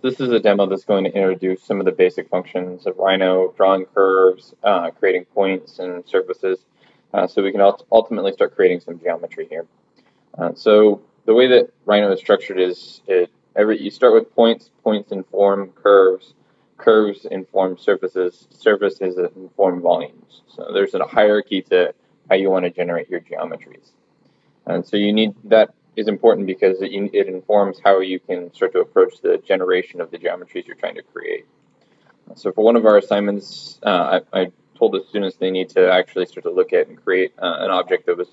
This is a demo that's going to introduce some of the basic functions of Rhino, drawing curves, creating points and surfaces, so we can ultimately start creating some geometry here. So the way that Rhino is structured is you start with points, points inform curves, curves inform surfaces, surfaces inform volumes. So there's a hierarchy to how you want to generate your geometries. And so that is important because it informs how you can start to approach the generation of the geometries you're trying to create. So for one of our assignments, I told the students they need to actually start to look at and create an object of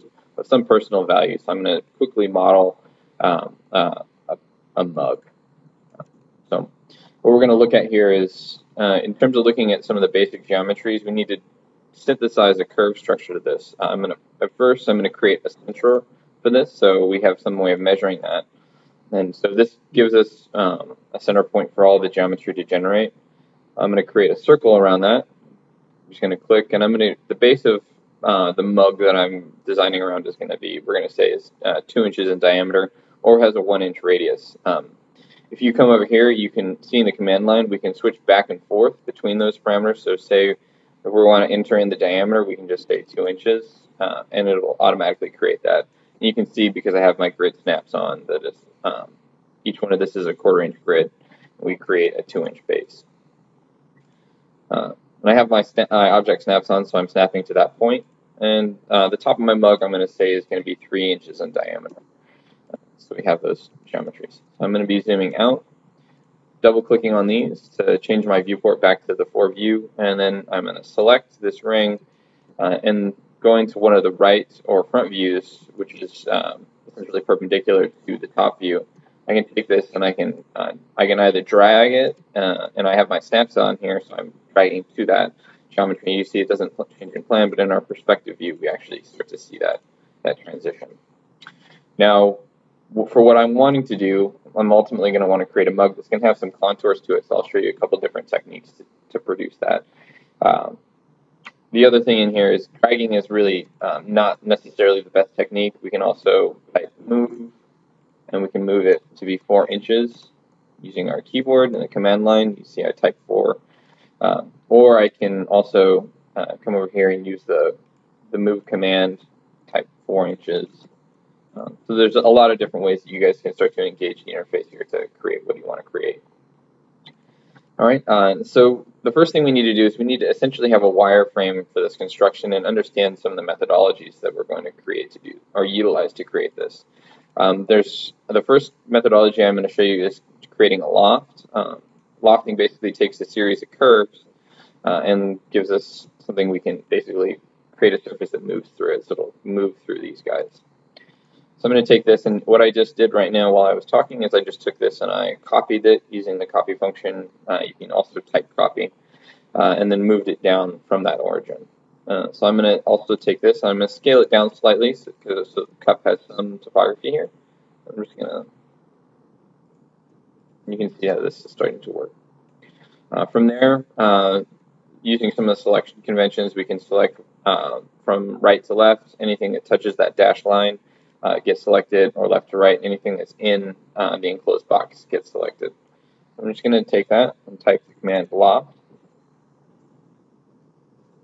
some personal value. So I'm going to quickly model a mug. So what we're going to look at here is, in terms of looking at some of the basic geometries, we need to synthesize a curve structure to this. First I'm going to create a center for this, so we have some way of measuring that. And so this gives us a center point for all the geometry to generate. I'm going to create a circle around that. I'm just going to click, and the base of the mug that I'm designing around is going to be, we're going to say, is 2 inches in diameter, or has a 1-inch radius. If you come over here, you can see in the command line, we can switch back and forth between those parameters. So say if we want to enter in the diameter, we can just say 2 inches, and it'll automatically create that. And you can see, because I have my grid snaps on, that each one of this is a 1/4-inch grid. We create a 2-inch base. And I have my object snaps on, so I'm snapping to that point. And the top of my mug, I'm going to say, is going to be 3 inches in diameter. So we have those geometries. So I'm going to be zooming out, double-clicking on these to change my viewport back to the 4 view, and then I'm going to select this ring and going to one of the right or front views, which is essentially perpendicular to the top view. I can take this and I can either drag it, and I have my snaps on here, so I'm dragging to that geometry. You see it doesn't change in plan, but in our perspective view, we actually start to see that transition. Now, for what I'm wanting to do, I'm ultimately going to want to create a mug that's going to have some contours to it, so I'll show you a couple different techniques to produce that. The other thing in here is dragging is really not necessarily the best technique. We can also type move, and we can move it to be 4 inches using our keyboard in the command line. You see I type 4. Or I can also come over here and use the move command, type 4 inches. So there's a lot of different ways that you guys can start to engage the interface here to create what you want to create. All right, so the first thing we need to do is we need to essentially have a wireframe for this construction and understand some of the methodologies that we're going to create or utilize to create this. There's the first methodology I'm going to show you is creating a loft. Lofting basically takes a series of curves and gives us something we can basically create a surface that moves through it, so it'll move through these guys. So I'm going to take this, and what I just did right now while I was talking is I just took this and I copied it using the copy function. You can also type copy, and then moved it down from that origin. So I'm going to also take this, and I'm going to scale it down slightly so the cup has some topography here. I'm just going to, you can see how this is starting to work. From there, using some of the selection conventions, we can select from right to left. Anything that touches that dashed line gets selected, or left to right. Anything that's in the enclosed box gets selected. I'm just going to take that and type the command loft.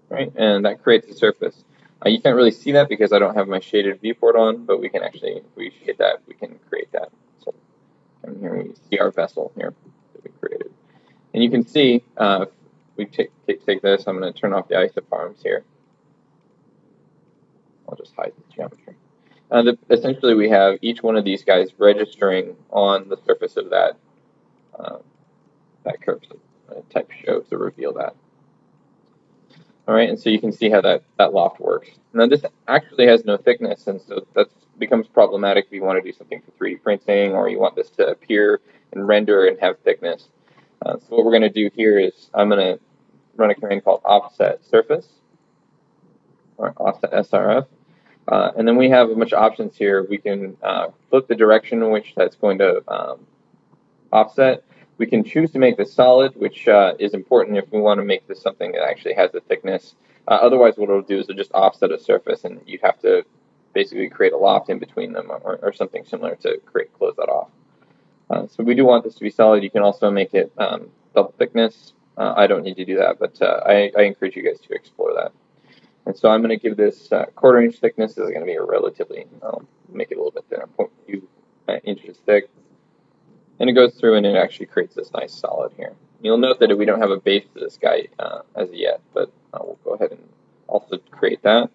Right, and that creates a surface. You can't really see that because I don't have my shaded viewport on, but we can actually, if we shade that, we can create that. So come here, we see our vessel here that we created. And you can see, if we take this, I'm going to turn off the isoforms here. I'll just hide the geometry. Essentially, we have each one of these guys registering on the surface of that curve. So type show to reveal that. All right, and so you can see how that loft works. Now, this actually has no thickness, and so that becomes problematic if you want to do something for 3D printing, or you want this to appear and render and have thickness. So what we're going to do here is I'm going to run a command called OffsetSrf, or OffsetSrf. And then we have a bunch of options here. We can flip the direction in which that's going to offset. We can choose to make this solid, which is important if we want to make this something that actually has a thickness. Otherwise, what it'll do is it'll just offset a surface, and you have to basically create a loft in between them, or something similar to close that off. So we do want this to be solid. You can also make it double thickness. I don't need to do that, but I encourage you guys to explore that. And so I'm going to give this 1/4 inch thickness. This is going to be a relatively, make it a little bit thinner, 0.2 inches thick. And it goes through and it actually creates this nice solid here. You'll note that we don't have a base to this guy as yet, but we'll go ahead and also create that.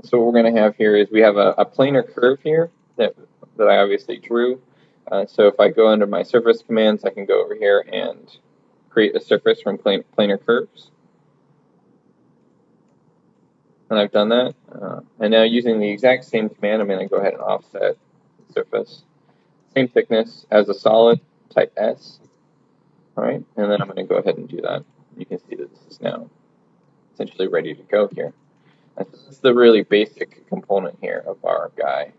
So what we're going to have here is we have a planar curve here that I obviously drew. So if I go under my surface commands, I can go over here and create a surface from planar curves. And I've done that. And now using the exact same command, I'm going to go ahead and offset surface. Same thickness as a solid, type S. All right, and then I'm going to go ahead and do that. You can see that this is now essentially ready to go here. And this is the really basic component here of our guy.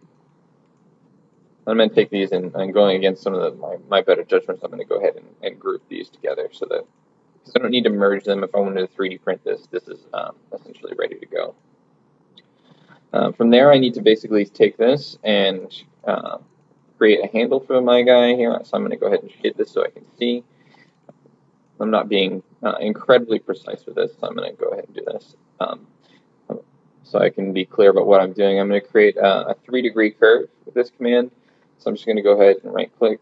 I'm going to take these and going against some of my better judgments, I'm going to go ahead and group these together so that I don't need to merge them. If I wanted to 3D print this, this is essentially ready to go. From there, I need to basically take this and create a handle for my guy here. So I'm going to go ahead and shade this so I can see. I'm not being incredibly precise with this, so I'm going to go ahead and do this. So I can be clear about what I'm doing. I'm going to create a 3-degree curve with this command. So I'm just going to go ahead and left click.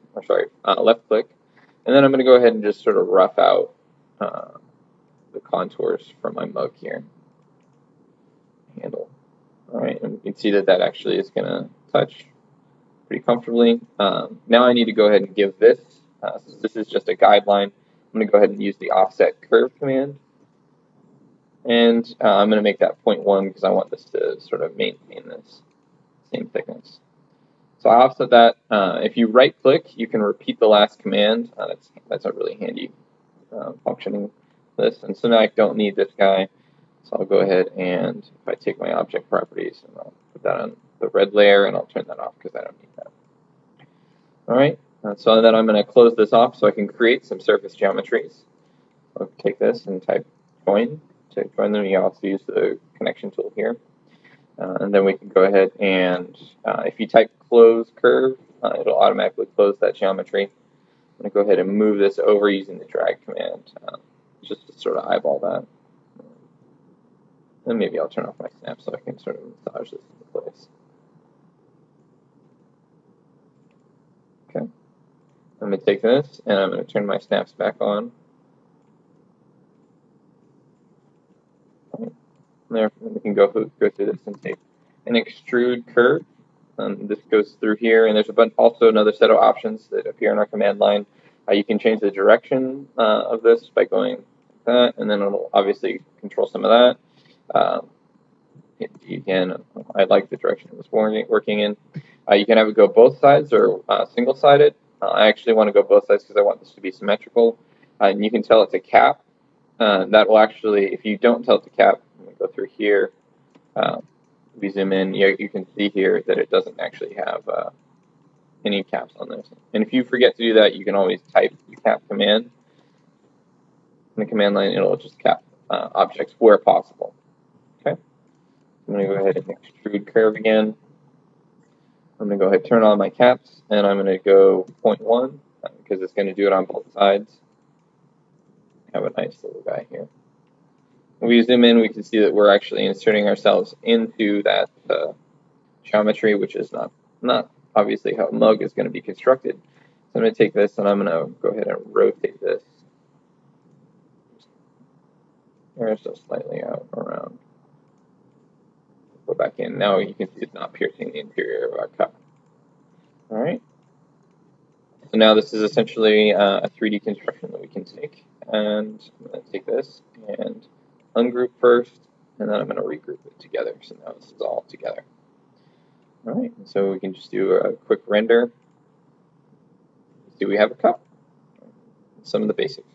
And then I'm going to go ahead and just sort of rough out the contours for my mug here. Handle. All right, and you can see that that actually is going to touch pretty comfortably. Now I need to go ahead and give this, since this is just a guideline, I'm going to go ahead and use the offset curve command. And I'm going to make that 0.1 because I want this to sort of maintain this same thickness. So I offset that. If you right click, you can repeat the last command. That's a really handy functioning this. And so now I don't need this guy. So I'll go ahead and if I take my object properties and I'll put that on the red layer and I'll turn that off because I don't need that. All right. So then I'm going to close this off so I can create some surface geometries. I'll take this and type join. To join them, you also use the connection tool here. And then we can go ahead and if you type close curve, it'll automatically close that geometry. I'm going to go ahead and move this over using the drag command just to sort of eyeball that. And maybe I'll turn off my snap so I can sort of massage this into place. Okay. I'm going to take this and I'm going to turn my snaps back on. There, we can go through this and take an extrude curve. This goes through here, and there's also another set of options that appear in our command line. You can change the direction of this by going like that, and then it'll obviously control some of that. You can, I like the direction it was working in. You can have it go both sides or single-sided. I actually want to go both sides because I want this to be symmetrical. And you can tell it's a cap. That will actually, if you don't tell it to cap, I'm going to go through here. We zoom in, you can see here that it doesn't actually have any caps on this. And if you forget to do that, you can always type the cap command. In the command line, it'll just cap objects where possible. Okay. I'm going to go ahead and extrude curve again. I'm going to go ahead and turn on my caps, and I'm going to go 0.1 because it's going to do it on both sides. Have a nice little guy here. When we zoom in, we can see that we're actually inserting ourselves into that geometry, which is not obviously how a mug is going to be constructed. So I'm going to take this and I'm going to go ahead and rotate this so slightly out around. Go back in. Now you can see it's not piercing the interior of our cup. All right. So now this is essentially a 3D construction that we can take. And I'm going to take this and ungroup first, and then I'm going to regroup it together. So now this is all together. All right, so we can just do a quick render. See, we have a cup. Some of the basics.